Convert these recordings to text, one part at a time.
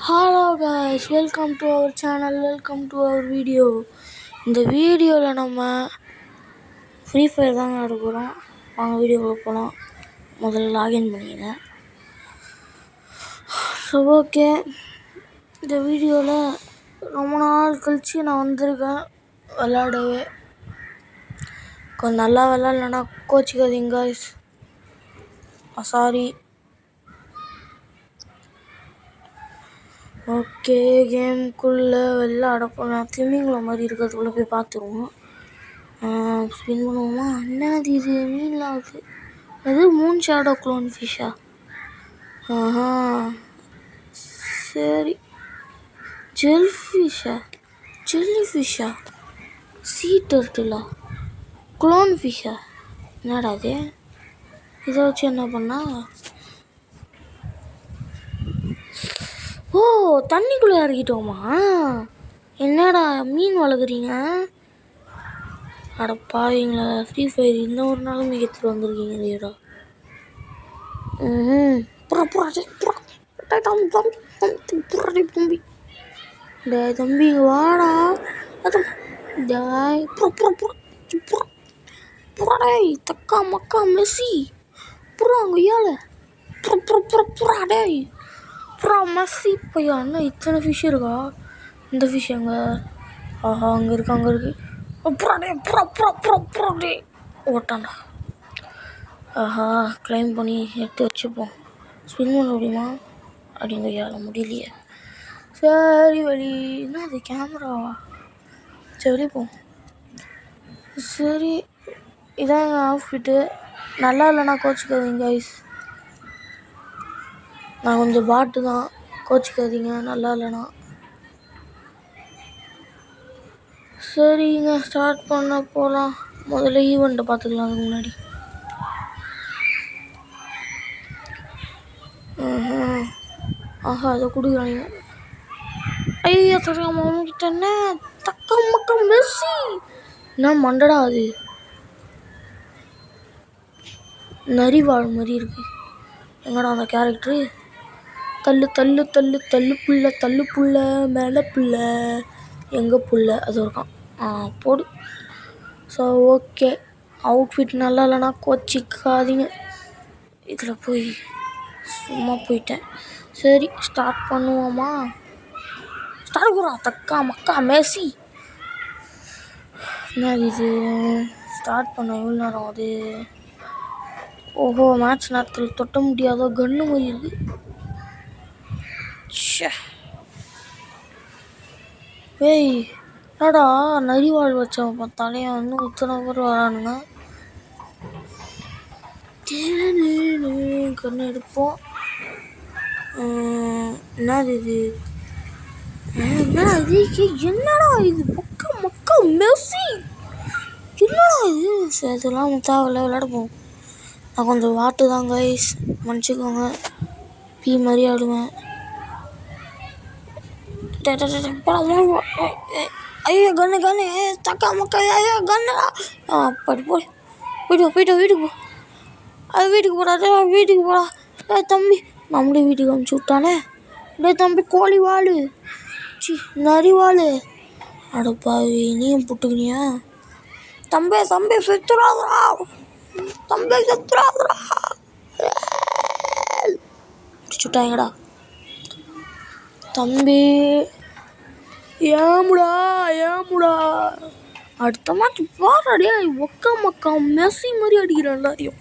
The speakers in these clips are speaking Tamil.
Hello guys, welcome to our channel, welcome to our video. இந்த வீடியோவில் நம்ம ஃப்ரீ ஃபயர் தாங்க எடுக்கிறோம். வாங்க வீடியோக்குள்ளே போகலாம். முதல்ல லாகின் பண்ணிக்கிறேன். ஸோ ஓகே, இந்த வீடியோவில் ரொம்ப நாள் கழித்து நான் வந்திருக்கேன் விளாடவே. கொஞ்சம் நல்லா விளாட்லன்னா கோச்சிக்காதீங்க காய்ஸ், சாரி. ஓகே, கேமுக்குள்ளே வெளில அடப்போம். திமிங்கள மாதிரி இருக்கிறதுக்குள்ளே போய் பார்த்துருவோம். ஸ்பின் பண்ணுவோமா? என்னது இது? மீன்லாம் இருக்குது. அது மூன் ஷேடோ க்ளோன் ஃபிஷ்ஷா? ஆஹா, சரி. ஜெல் ஃபிஷ்ஷா? ஜெல்லி ஃபிஷ்ஷா? சீ டர்ட்டிலா? க்ளோன் ஃபிஷ்ஷா? என்னடா அது? இதை வச்சு என்ன பண்ணா? ஓ, தண்ணிக்குள்ளே இறக்கிட்டோமா? என்னடா மீன் வளர்க்குறீங்க? அட பாவீங்களா, ஃப்ரீ ஃபயர் இந்த ஒரு நாளும் எடுத்துகிட்டு வந்திருக்கீங்க இல்லையடா. தம்பி டே தம்பி வாடா. தக்கா மக்கா மெஸ்ஸி புறா அங்கே ஏழை டேய் புறா மெஸ்ஸி பையா. என்ன இத்தனை ஃபிஷ் இருக்கா? இந்த ஃபிஷ் எங்கே? ஆஹா, அங்கே இருக்கு, அங்கே இருக்கு. புறா ஓட்டாண்டா. ஆஹா, கிளைம் பண்ணி எடுத்து வச்சுப்போம். ஸ்பின் பண்ண முடியுமா? அப்படிங்க ஏழை முடியலையே. சரி வழி. என்ன அது, கேமராவா? சரி போ. சரி, இதான் எங்கள் அவுட்ஃபிட்டு. நல்லா இல்லைண்ணா கோச்சிக்காதீங்க கைஸ். நான் கொஞ்சம் பாட்டு தான், கோச்சிக்காதீங்க நல்லா இல்லைண்ணா. சரிங்க, ஸ்டார்ட் பண்ண போகலாம். முதல்ல ஈவெண்ட்டை பார்த்துக்கலாம். அதுக்கு முன்னாடி ஆஹா, அதை கொடுக்குறாங்க. ஐயா தெரியாம அவங்ககிட்ட தக்க மக்கள் மெஸ்ஸி. என்ன மண்டடா அது? நரிவாழ் மாதிரி இருக்கு. எங்கடா அந்த கேரக்டரு? தள்ளு தள்ளு தள்ளு தள்ளு புள்ள, தள்ளு புள்ள மேலே புள்ள, எங்கே புள்ள அது இருக்கான். போடு. ஸோ ஓகே, அவுட்ஃபிட் நல்லா இல்லைனா கோச்சிக்காதீங்க. இதில் போய் சும்மா போயிட்டேன். சரி, ஸ்டார்ட் பண்ணுவோமா? ஸ்டார்ட் பண்ணுறா. தக்கா மக்கா மேசி. என்ன இது? ஸ்டார்ட் பண்ண எவ்வளோ நேரம் அது? ஓஹோ, மேட்ச் நேரத்தில் தொட்ட முடியாத கன்று மாதிரி இருக்கு. ஏய் என்னடா நரிவாழ் வச்சவன் பார்த்தாலே இன்னும் இத்தனை பேர் வரானுங்க. கண்ணு எடுப்போம். என்னது இது? என்னடா இது? என்னடா இது? மக்கா மக்கா மெஸ்ஸி. என்னடா இது? சரி, இதெல்லாம் தேவையில்ல, விளையாடுப்போம். நான் கொஞ்சம் வாட்டு தான் கைஸ், மன்னிச்சிக்கோங்க. பீ மாதிரி ஆடுவேன். ஐயோ கண்ணு கண்ணு, தக்கா மக்கா, ஐயோ கண்ணுடா. படி போய் போய்ட்டு வீட்டுக்கு போ. அது வீட்டுக்கு போடா, வீட்டுக்கு போடா. தம்பி நம்மளே வீட்டுக்கு அனுப்பிச்சி விட்டானே. டே தம்பி கோழி வாழு, நரி வாழு. அடப்பாவி, நீயும் புட்டுக்கினியா? தம்பி செத்துறாதரா, தம்பி செத்துறாதரா. சுட்டாங்கடா தம்பி. ஏமுடா. அடுத்த மேட்ச் பாராடியா ஒக்கா மக்கா மெஸ்ஸி மாதிரி அடிக்கிறேன் எல்லாரையும்.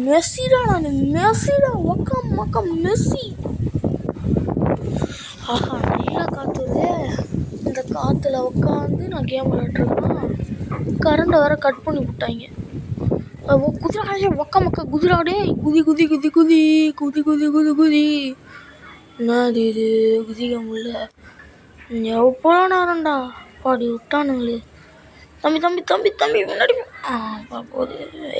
மெஸ்ஸிடா, நான் மெஸ்ஸிடா, ஒக்கா மக்கா மெஸ்ஸி. ஆஹா, நல்லா காத்துது. இந்த காற்றுல உட்காந்து நான் கேம் விளையாட்டுருக்கேன். கரண்டை வேற கட் பண்ணி விட்டாங்க. குதிராடே ஒக்கா மக்கா குதிராடே. குதி குதி குதி குதி குதி குதி குதி குதி. என்னது இது? குதிக்க முடியல. எவ்வளோ நேரம்டா பாடி விட்டானுங்களே. தம்பி முன்னாடி போகுது.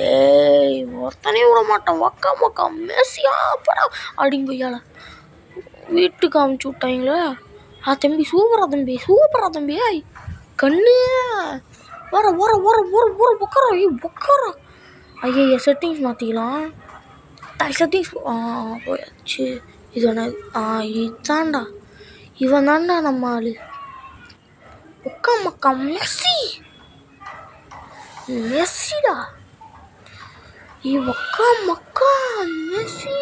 ஏய் ஒருத்தனே விட மாட்டான். ஒக்கா மக்கா மெஸ்ஸியா படா அப்படிங்கய்யால வீட்டுக்கு அமுச்சு விட்டாங்களே. தம்பி சூப்பரா தம்பி. ஏய் கண்ணு வர பொக்கரா. ஐயா செட்டிங்ஸ் மாற்றிக்கலாம். செட்டிங்ஸ் போயாச்சு. இது இதாண்டா, இவன் தாண்டா நம்ம ஆளு. ஒக்கா மக்கா மெஸ்ஸி, மெஸ்ஸிடா, ஒக்கா மக்கா மெஸ்ஸி.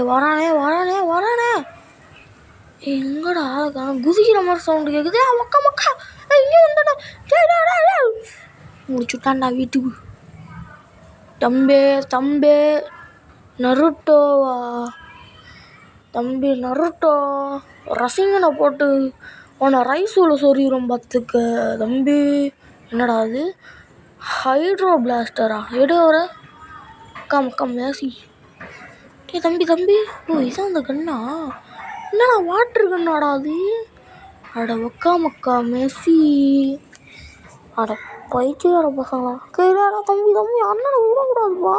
வரானே வரானே வரானே. எங்கடா ஆளுக்கான குதிக்கிற மாதிரி சவுண்டு கேட்குது. ஒக்கா மக்கா இங்கே வந்துடா. முடிச்சுட்டான்டா வீட்டுக்கு. தம்பி நருட்டோவா, தம்பி நருட்டோ ரசிங்கனை போட்டு உன்னை ரைஸுல சொறிகிறோம் பார்த்துக்க தம்பி. என்னடா அது, ஹைட்ரோ பிளாஸ்டரா? எடு வர அக்கா மேசி. தம்பி இதான் அந்த கண்ணா? என்னடா வாட்ரு கண்ணாடா அது? அட ஒக்கா மக்கா மேசி. அட பைத்தியார பசங்களா. கைடாடா தம்பி அண்ணனை விடக்கூடாதுப்பா.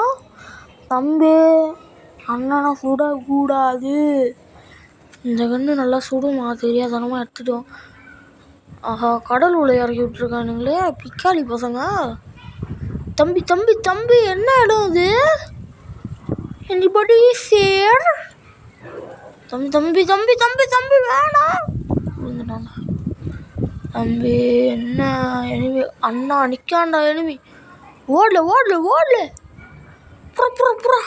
தம்பி அண்ணனை சுடக்கூடாது. இந்த கண்ணு நல்லா சுடுமா, தெரியாதனமாக எடுத்துட்டோம். ஆஹா, கடல் உள்ள இறக்கி விட்டுருக்கானுங்களே பிக்காளி பசங்க. தம்பி என்ன இடம் இது? எனிபடி சேர்? தம்பி வேணாம். தம்பி என்ன எனிமி? அண்ணா நிற்காண்டா எனிமி. ஓடல புறா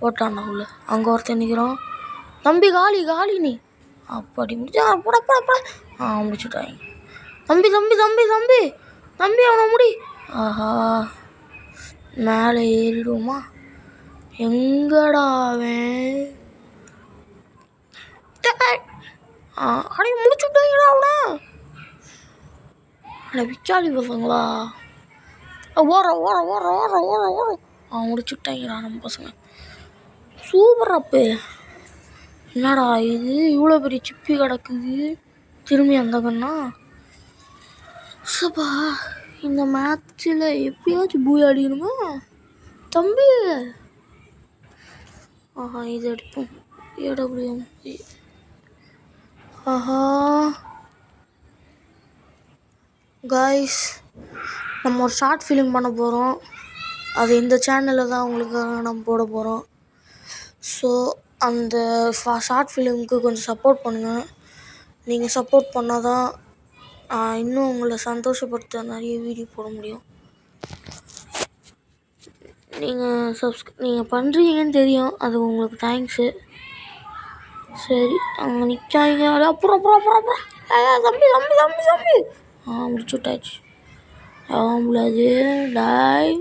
ஓட்டாண்டா உள்ள. அங்கே ஒருத்தன் நிற்கிறான். தம்பி காலி நீ. அப்படி முடிச்சா புட முடிச்சுட்டாங்க. தம்பி அவனை முடி. ஆஹா, மேலே ஏறிடுவோமா? எங்கடா அவன்? அடைய முடிச்சுட்டாங்கடா அவனை. பிச்சாலி பசங்களா. ஓர முடிச்சுட்டாங்கடா நம்ம பசங்க. சூப்பர் அப்பு. என்னடா இது இவ்வளோ பெரிய சிப்பி கிடக்குது? திரும்பி அந்த கண்ணா. சப்பா, இந்த மேட்சில் எப்படியாச்சும் பூய் அடிக்கணுமா தம்பி? ஆஹா, இது அடிப்போம். ஏடபிள்யூஎம். ஆஹா காய்ஸ், நம்ம ஒரு ஷார்ட் ஃபிலிம் பண்ண போகிறோம். அது இந்த சேனலில் தான் உங்களுக்காக நம்ம போட போகிறோம். ஸோ அந்த ஷார்ட் ஃபிலிமுக்கு கொஞ்சம் சப்போர்ட் பண்ணுங்கள். நீங்கள் சப்போர்ட் பண்ணால் தான் இன்னும் உங்களை சந்தோஷப்படுத்த நிறைய வீடியோ போட முடியும். நீங்கள் பண்ணுறீங்கன்னு தெரியும், அது உங்களுக்கு தேங்க்ஸு. சரி, அங்கே நிற்காங்க. அப்புறம் தம்பி முடிச்சு விட்டாச்சு. ஆம்பளது டாய்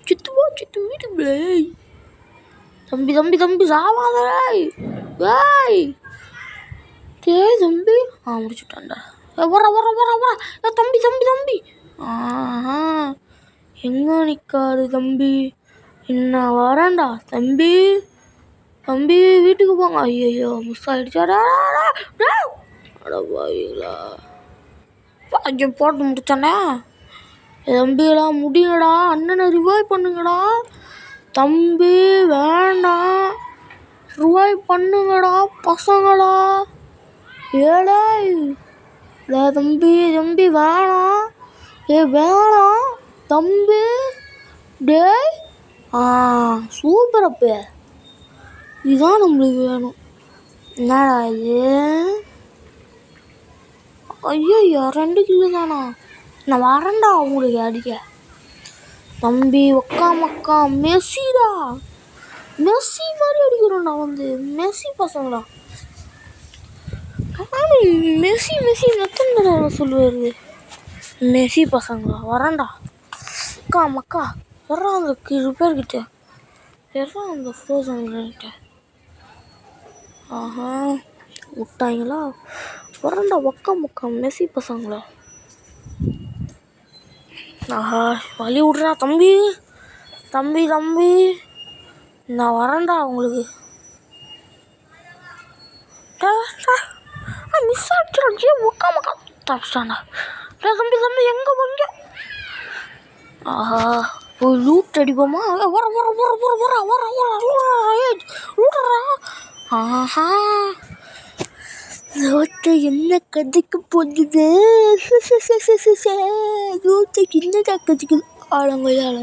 சித்து வீட்டுக்கு. தம்பி சாவாதே. தம்பி முடிச்சுட்டான்டா. வர தம்பி. ஆஹா, எங்க நிற்காரு தம்பி? என்ன வரேன்டா தம்பி வீட்டுக்கு போங்க. ஐயோ மிஸ் ஆகிடுச்சாடா. அடவாயிங்களா, கொஞ்சம் போட்டு முடிச்சானே. தம்பியெல்லாம் முடிங்கடா, அண்ணனை ரிவைவ் பண்ணுங்கடா. தம்பி வேண்டாம், ரிவைவ் பண்ணுங்கடா பசங்களா. ஏடா தம்பி வேணாம். வேணாம் தம்பி. சூப்பர் அப்பே, இதுதான் நம்மளுக்கு வேணும். என்னடா இது? ஐயோ 2 கிலோ தானா? நான் வரேன்டா உங்களுக்கு அடிக்க. தம்பி ஒக்கா மக்கா மெஸ்ஸிடா, மெஸ்ஸி மாதிரி அடிக்கிறோம்டா. மெஸ்ஸி பசங்களா. மெஸ்ஸி எத்தனை சொல்லுவாரு? மெஸ்ஸி பசங்களா வரேன்டா. அக்கா மக்கா வர்றான் அந்த பேர்கிட்ட, வர்றான் அந்த ஃப்ரோசன்கிட்ட. ஆஹா, விட்டாங்களா? வரேன்டா ஒக்கா மக்கா மெஸ்ஸி பசங்களா. ஆஹா, வழி விட்றா தம்பி. நான் வரேன்டா உங்களுக்கு. மிஸ் ஆகிடுச்சு. ஒக்கா மக்கா தப்பிச்சிட்டாண்டா. தம்பி எங்கே போங்க? ஆஹா, போய் லூட் அடிப்போமா? வர. ஆஹா, ரோட்டை என்ன கதைக்கு போகுது? ரோட்டைக்கு என்னடா கதைக்குது? ஆளுங்களால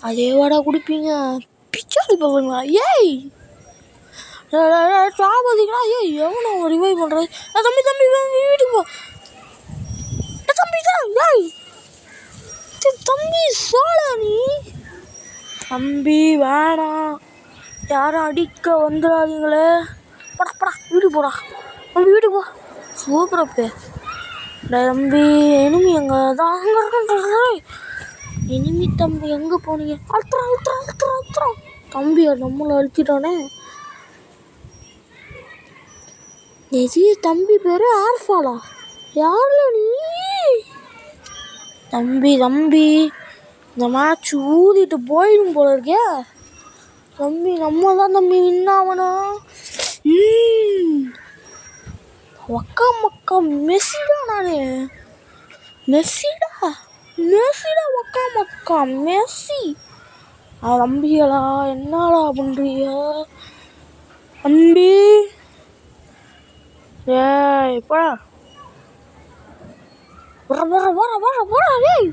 அதே வாடா குடிப்பீங்க பிச்சாடி போவீங்களா? ஏய் சாபாதிங்களா? ஏய் எவனோ ரிவைவ் பண்ணுறது? தம்பி தம்பி வீட்டுக்கு போ. தம்பி தான் ஏய் தம்பி சோழ நீ தம்பி வேணாம், யாரும் அடிக்க வந்துடாதீங்களே. போடா போடா வீட்டுக்கு போடா, தம்பி வீட்டுக்கு போ. சூப்பரப்பே தம்பி. எனிமி எங்கே தான் அங்கே இருக்கின்ற எனிமி தம்பி எங்கே போனீங்க? அழுத்துறோம் அழுத்துறோம் அழுத்துறோம் அழுத்துறோம். தம்பியை நம்மளை அழுத்திட்டானே. எது தம்பி பேர் ஆர்ஃபாலா? யாருல நீ? தம்பி தம்பி இந்த மேட்ச் ஊதிட்டு போயிடும் போல இருக்கே தம்பி. நம்ம தான் தம்பி வின்னாகணும். ஒக்கா மக்கா மெஸ்ஸிடா. நான் மெஸ்ஸிடா மெஸ்ஸிடா ஒக்கா மக்கா மெஸ்ஸி. தம்பிகளா என்னடா பண்ணுறீங்க தம்பி? ஏய் போடா போடா போடா போடா போடா ஏய்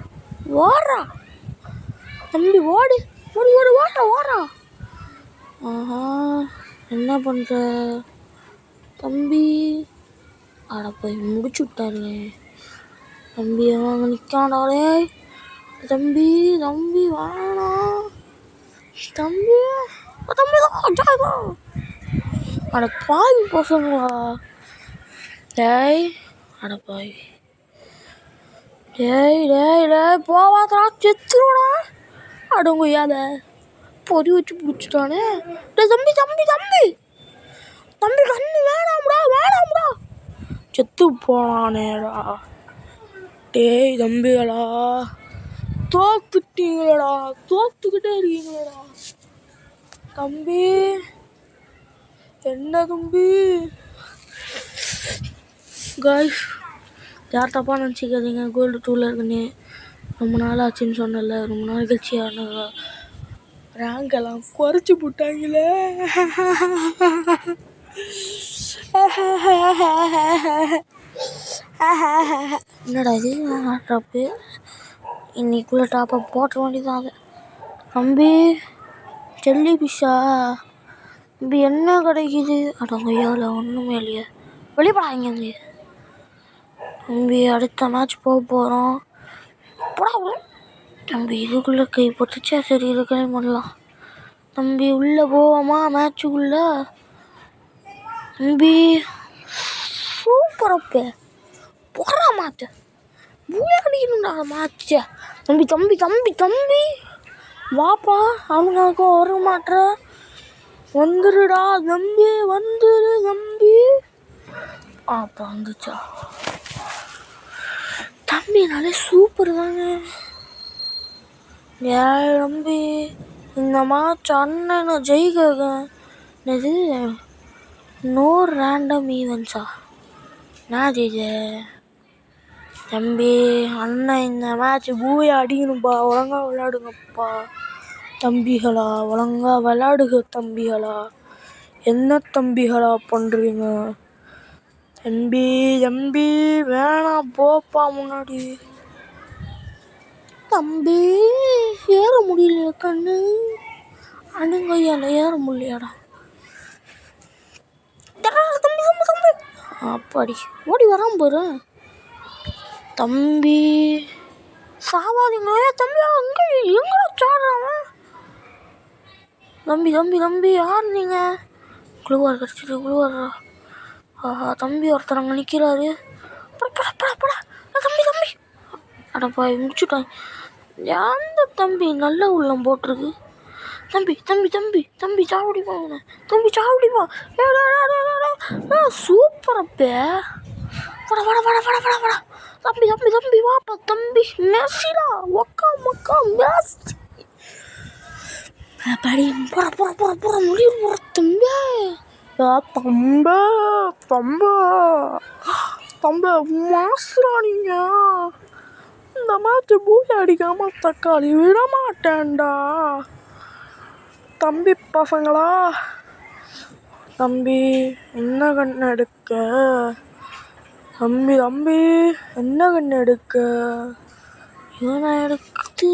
ஓடுறா தம்பி, ஓடு ஓடு ஓடு ஓடுறா ஓடுறா. ஆஹா என்ன பண்ணுற தம்பி? அட போய் முடிச்சு விட்டாருங்க தம்பி. வாங்க நிற்காண்டாலே தம்பி. தம்பி வேணாம் தம்பி. தம்பி தான் அட பாவி பசங்களா. டேய் அட பாவி டேய் டேய் டேய் போவாதா செத்துருவா. அடங்குயாத பொறி வச்சு பிடிச்சிட்டானே. டேய் தம்பி தம்பி தம்பி தம்பி கண்ணு வேணாம்டா வேணாம்டா. செத்து போனானேடா. டேய் தம்பிகளா தோத்துட்டீங்களடா, தோத்துக்கிட்டே இருக்கீங்களடா தம்பி. என்ன தம்பி? காய்ஸ் யார் தப்பாக நினச்சிக்காதீங்க. கோல்டு 2ல் இருக்குன்னு ரொம்ப நாள் ஆச்சுன்னு சொன்னல. ரொம்ப நாள் கழிச்சு ஆனதா ரேங்கெல்லாம் குறைச்சி போட்டாங்களே. என்னடா இது டாப்பு? இன்னைக்குள்ளே டாப்பை போட்ட வேண்டியதான். அது தம்பி ஜெல்லி பிஷ்ஷா தம்பி என்ன கிடைக்குது? அடங்கையால் ஒன்றுமே இல்லையே. வெளிப்படா இங்கேருந்து தம்பி. அடுத்த மேட்ச் போக போகிறோம். போடா தம்பி. இதுக்குள்ளே கை போட்டுச்சா? சரி இதுக்குள்ளே பண்ணலாம் தம்பி. உள்ளே போவோமா மேட்சுக்குள்ளே தம்பி? சூப்பரப்பே போகிற மாட்டு பூயா அடிக்கணும்டா மேட்ச தம்பி. தம்பி தம்பி தம்பி வாப்பா. அவனுக்கு வர மாட்டேற வந்துடுடா தம்பி, வந்துடு தம்பி. அப்போ வந்துச்சா தம்பினாலே சூப்பர் தாங்க. ஏன் தம்பி இந்த மேட்ச் அண்ணனை ஜெயிக்க இது நோ ரேண்டம் ஈவெண்ட்ஸா? என்னது இது தம்பி? அண்ணன் இந்த மேட்ச் பூயா அடிக்கணும்ப்பா. ஒழுங்கா விளையாடுங்கப்பா தம்பிகளா, ஒழுங்கா விளையாடுக தம்பிகளா. என்ன தம்பிகளா பண்ணுறீங்க தம்பி? தம்பி வேணாம் போப்பா முன்னாடி தம்பி. ஏற முடியலையா கண்ணு? அணுங்கையால் ஏற முடியலையாடா தம்பி தம்பி தம்பி. அப்பாடி ஓடி வராம போகிற தம்பி. சாவாதீங்களே தம்பி. அங்கே எங்கடா சாடுறான் தம்பி? தம்பி தம்பி யார் நீங்கள்? குழுவார் கிடச்சிட்டு குழுவாரா? ஆஹா தம்பி ஒருத்தர் அங்கே நிற்கிறாரு. படா படா படா தம்பி தம்பி. அடப்பா முடிச்சுட்டாங்க. எந்த தம்பி நல்ல உள்ளம் போட்டிருக்கு தம்பி. தம்பி தம்பி தம்பி சாவடி போங்க தம்பி, சாவடி போ. சூப்பரப்பே பட பட பட பட பட பட தம்பி. தம்பி தம்பி வாப்பா தம்பி. மெஸ்ஸிடா ஒக்கா மக்கா மெஸ்ஸி. படி போற போற போற போற முடிவு போற தம்பி. தம்ப தம்ப தம்ப மாசுரா நீங்க. இந்த மாதிரி பூஜை அடிக்காம தக்காளி விட மாட்டேன்டா தம்பி பசங்களா. தம்பி என்ன கண்ணு எடுக்க? தம்பி தம்பி என்ன கண்ணு எடுக்க? இவனை எடுத்து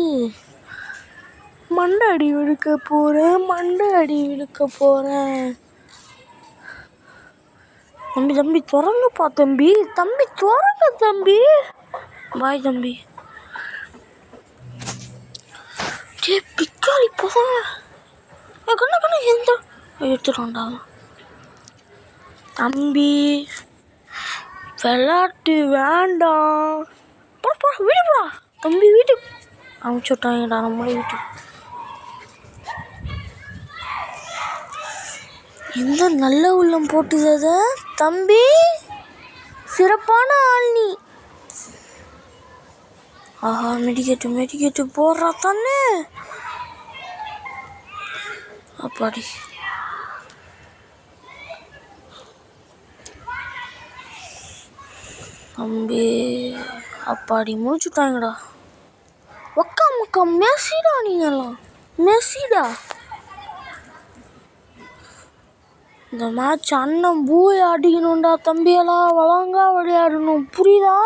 மண்டை அடி விழுக்க போகிறேன், மண்டை அடி விழுக்க போகிறேன். தம்பி தம்பி திறங்கப்பா தம்பி, தம்பி திறங்க தம்பி. பாய் தம்பி. டே பிக்காளி பசங்க, கண்ணு கண்ணு எந்த எடுத்துட்டான்டா தம்பி. விளாட்டு வேண்டாம், போடா போடா வீடு போடா தம்பி. வீட்டுக்கு அனுப்பிச்சு விட்டாங்கடா நம்மளே வீட்டுக்கு. எந்த நல்ல உள்ளம் போட்டுத தம்பி, சிறப்பான ஆள் நீ. ஆஹா மெடிக்கெட்டு போடுறா தானே. அப்பாடி தம்பி, அப்பாடி முடிச்சுட்டாங்கடா. ஒக்கா மக்கா மெஸ்ஸிடா, நீங்கெல்லாம் மெஸ்ஸிடா. இந்த மேட்ச் அண்ணன் பூயை அடிக்கணும்டா தம்பியெல்லாம், ஒழுங்கா விளையாடணும் புரியுதா?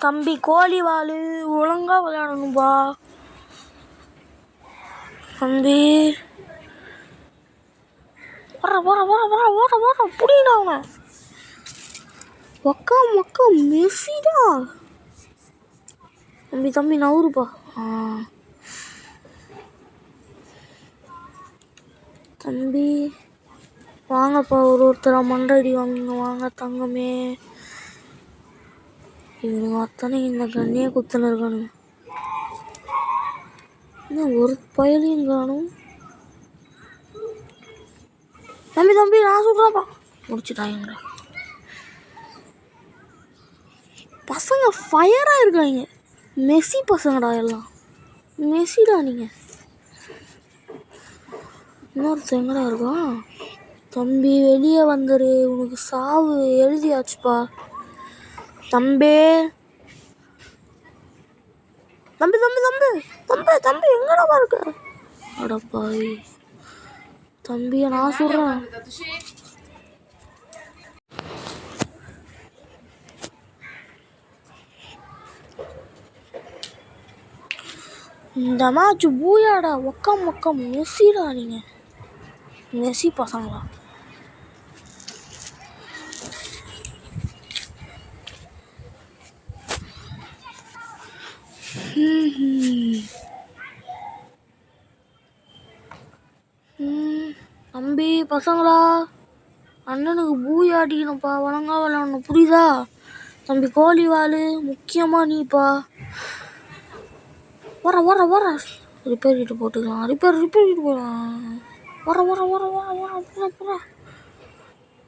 தம்பி கோழி வாழு ஒழுங்கா விளையாடணும்பா தம்பி. வர வர வர வர வர வர புரியல அவனை. ஒக்கா மக்கா மெஸ்ஸிடா தம்பி. தம்பி நவுறுப்பா. தம்பி வாங்கப்பா, ஒருத்தராக மண்டடி வாங்க வாங்க தங்கமே. இவனுங்க அத்தனை இந்த கண்ணியே குத்தன இருக்கானுங்க. இன்னும் ஒரு பயலையும் காணும். தம்பி தம்பி நான் சொல்கிறாப்பா, முடிச்சுட்டாங்க. பசங்க ஃபயராக இருக்காங்க, மெஸ்ஸி பசங்கடா எல்லாம். மெஸ்ஸிடா நீங்கள். இன்னொருத்தர் எங்கடா இருக்கான்? தம்பி வெளியே வந்துரு, உனக்கு சாவு எழுதியாச்சுப்பா தம்பி. தம்பி தம்பி தம்பி தம்பி தம்பி எங்கடா இருக்க? அடப்பாய் தம்பியை நான் சொல்கிறேன். இந்த மேட்ச் பூயாடா. ஒக்கம் ஒக்கம் மெஸ்ஸிடா நீங்கள், மெஸ்ஸி பசங்களா. தம்பி பசங்களா, அண்ணனுக்கு பூயா அடிக்கணும்ப்பா, ஒழுங்கா விளாடணும் புரியுதா? தம்பி கோழி வாழு முக்கியமாக நீப்பா. வர வர வர ரிப்பேர் கிட்ட போட்டுக்கலாம், ரிப்பேர் கிட்ட போகலாம். வர வர வர வர வர வர வர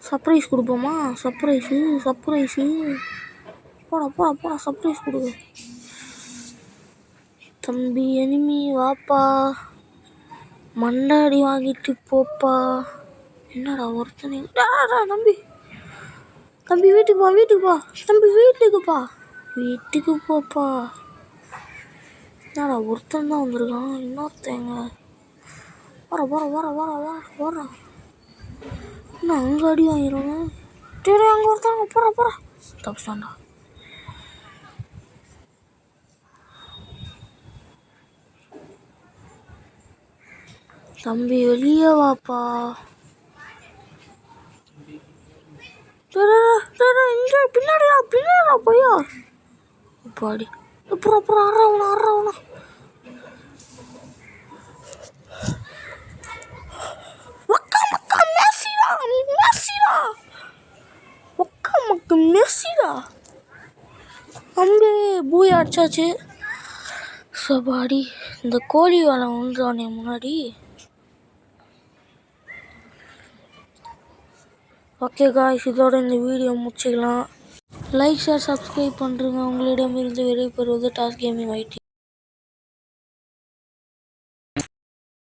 சர்ப்ரைஸ் கொடுப்போமா? சர்ப்ரைஸு போடா போடா போடா சர்ப்ரைஸ் கொடு தம்பி. எனிமி வாப்பா, மண்டாடி வாங்கிட்டு போப்பா. என்னடா ஒருத்தனை தம்பி. தம்பி வீட்டுக்கு வா தம்பி, வீட்டுக்கு போப்பா. என்னடா ஒருத்தன் தான் வந்திருக்கான், இன்னொருத்தங்க. வர வர வர வர வர வர என்ன அங்கே அடி வாங்கிடுவாங்க. சரி அங்கே ஒருத்தவங்க போகிறா தப்புசாண்டா. தம்பி வெளியே வாப்பா. இங்கே பின்னாடிடா போயா. பாடி அப்புறம் அறவனா மெஸ்ஸிடா. தம்பி பூயா அடிச்சாச்சு. சபாடி இந்த கோழி வேலை ஒன்றானே முன்னாடி. ஓகே காய்ஸ், இதோட இந்த வீடியோ முடிச்சுக்கலாம். லைக் ஷேர் சப்ஸ்கிரைப் பண்ணுறங்க. உங்களிடமிருந்து விடைபெறுவது டாஸ் கேமிங் ஐடி.